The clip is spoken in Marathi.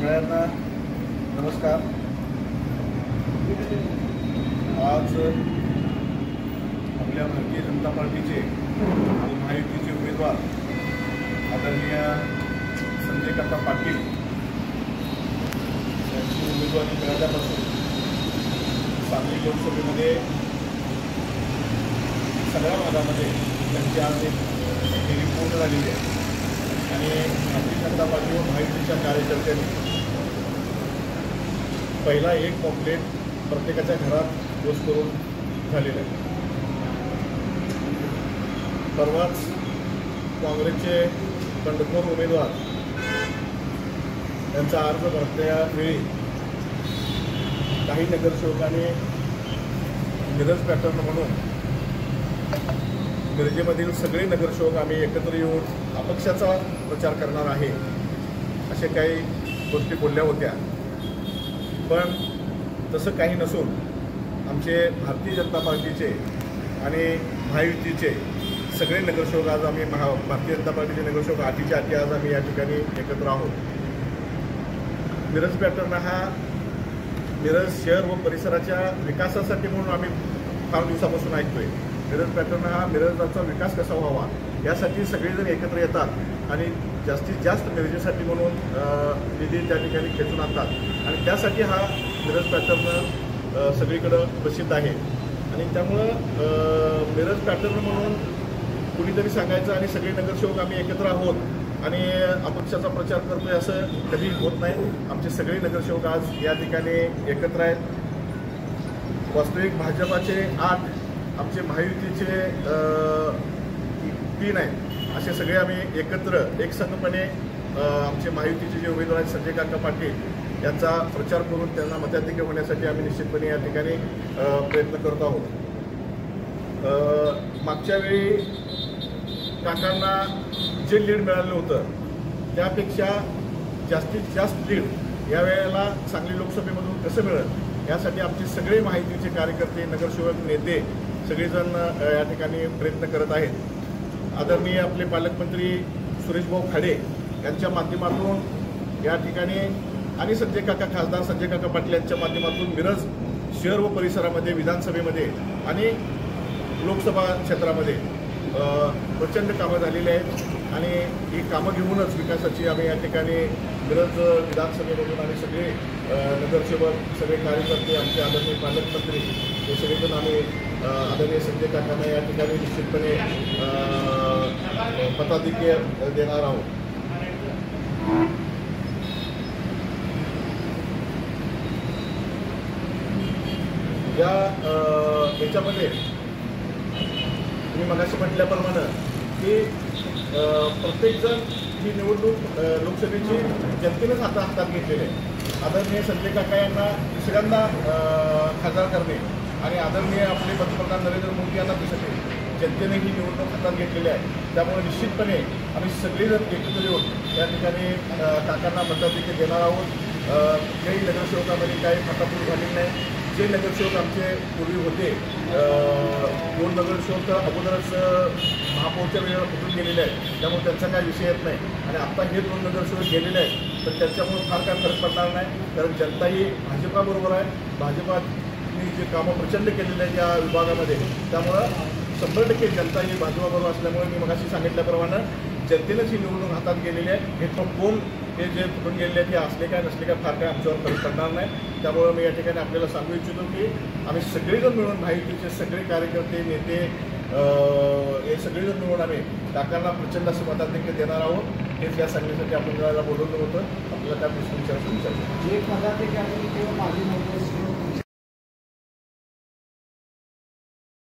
सगळ्यांना नमस्कार। आज आपल्या भारतीय जनता पार्टीचे आणि महायुतीचे उमेदवार आदरणीय संजय काका पाटील यांची उमेदवारी मिळाल्यापासून सांगली लोकसभेमध्ये सगळ्या भागामध्ये त्यांची आज एक फेरी पूर्ण झालेली आहे आणि भारतीय जनता पार्टी व महायुतीच्या कार्यकर्त्यांनी पहिला एक पॉम्पलेट प्रत्येकाच्या घरात पोस्ट करून झालेला आहे। परवाच काँग्रेसचे बंडखोर उमेदवार यांचा अर्ज भरण्यावेळी काही नगरसेवकांनी मिरज पॅटर्न म्हणून मिरजेमधील सगळे नगरसेवक आम्ही एकत्र येऊन अपक्षाचा प्रचार करणार आहे असे काही गोष्टी बोलल्या होत्या, पण तसं काही नसून आमचे भारतीय जनता पार्टीचे आणि महायुतीचे सगळे नगरसेवक आज आम्ही भारतीय जनता पार्टीचे नगरसेवक आठीच्या आठी आज आम्ही या ठिकाणी एकत्र आहोत। मिरज पॅटर्न हा मिरज शहर व परिसराच्या विकासासाठी म्हणून आम्ही फार दिवसापासून ऐकतोय। मिरज पॅटर्न हा मिरजचा विकास कसा व्हावा यासाठी सगळेजण एकत्र येतात आणि जास्तीत जास्त मिरजेसाठी म्हणून निधी त्या ठिकाणी खेचून आणतात आणि त्यासाठी हा मिरज पॅटर्न सगळीकडं प्रसिद्ध आहे आणि त्यामुळं मिरज पॅटर्न म्हणून कुणीतरी सांगायचं आणि सगळे नगरसेवक आम्ही एकत्र आहोत आणि अपक्षाचा प्रचार करतोय असं कधी होत नाही। आमचे सगळे नगरसेवक आज या ठिकाणी एकत्र आहेत। वास्तविक भाजपाचे 8, आमचे महायुतीचे 3 आहेत, असे सगळे आम्ही एकत्र एकसंघपणे आमचे महायुतीचे जे उमेदवार आहेत संजय काका पाटील यांचा प्रचार करून त्यांना मताधिक्य होण्यासाठी आम्ही निश्चितपणे या ठिकाणी प्रयत्न करत आहोत। मागच्या वेळी काकांना जे लीड मिळालं होतं त्यापेक्षा जास्तीत जास्त लीड यावेळेला सांगली लोकसभेमधून कसं मिळेल यासाठी आमचे सगळे माहितीचे कार्यकर्ते, नगरसेवक, नेते सगळेजण या ठिकाणी प्रयत्न करत आहेत। आदरणीय आपले पालकमंत्री सुरेशभाऊ खाडे यांच्या माध्यमातून या ठिकाणी आणि संजय काका खासदार संजय काका पाटील यांच्या माध्यमातून मिरज शहर व परिसरामध्ये, विधानसभेमध्ये आणि लोकसभा क्षेत्रामध्ये प्रचंड कामं झालेली आहेत आणि ही कामं घेऊनच विकासाची आम्ही या ठिकाणी मिरज विधानसभेमधून आणि सगळे नगरसेवक, सगळे कार्यकर्ते, आमचे आदरणीय पालकमंत्री हे सगळेजण आम्ही आदरणीय संजय काकांना या ठिकाणी निश्चितपणे मताधिक्य देणार आहोत। याच्यामध्ये मी मगाशी म्हटल्याप्रमाणे की प्रत्येकजण ही निवडणूक लोकसभेची जनतेनेच हातात घेतलेली आहे। आदरणीय संजय काका यांना दुसऱ्यांदा खासदार करणे आणि आदरणीय आपले पंतप्रधान नरेंद्र मोदी यांना दुसरे जनतेने ही निवडणूक हातात घेतलेली आहे। त्यामुळे निश्चितपणे आम्ही सगळेजण एकत्र येऊन या ठिकाणी काकांना मताधिक्य देणार आहोत। काही नगरसेवकांमध्ये काही फाटाफूट झालेली नाही। जे नगरसेवक आमचे पूर्वी होते 2 नगरसेवक अगोदरच महापौरच्या वेळेला फुटून गेलेले आहेत, त्यामुळे त्यांचा काही विषय येत नाही आणि आत्ता हे 2 नगरसेवक गेलेले आहेत तर त्याच्यामुळे फार काय फरक पडणार नाही, कारण जनता ही भाजपाबरोबर आहे। भाजपाने जे कामं प्रचंड केलेले आहेत या विभागामध्ये, त्यामुळं 100% जनता ही भाजपाबरोबर असल्यामुळे मी मगाशी सांगितल्याप्रमाणे जनतेनेच ही निवडणूक हातात गेलेली आहे। हे कोण हे जे फुटून गेलेले आहेत हे असले काय नसले काय फार काय आमच्यावर फरक पडणार नाही। त्यामुळे मी या ठिकाणी आपल्याला सांगू इच्छितो की आम्ही सगळेजण मिळून महायुतीचे सगळे कार्यकर्ते, नेते हे सगळेजण मिळून आम्ही काकांना प्रचंड असं मताधिक्य देणार आहोत। हेच या सांगण्यासाठी आपण बोलवलं होतं। आपल्याला त्या प्रश्न विचारायचं जे मताधिक्य किंवा माझी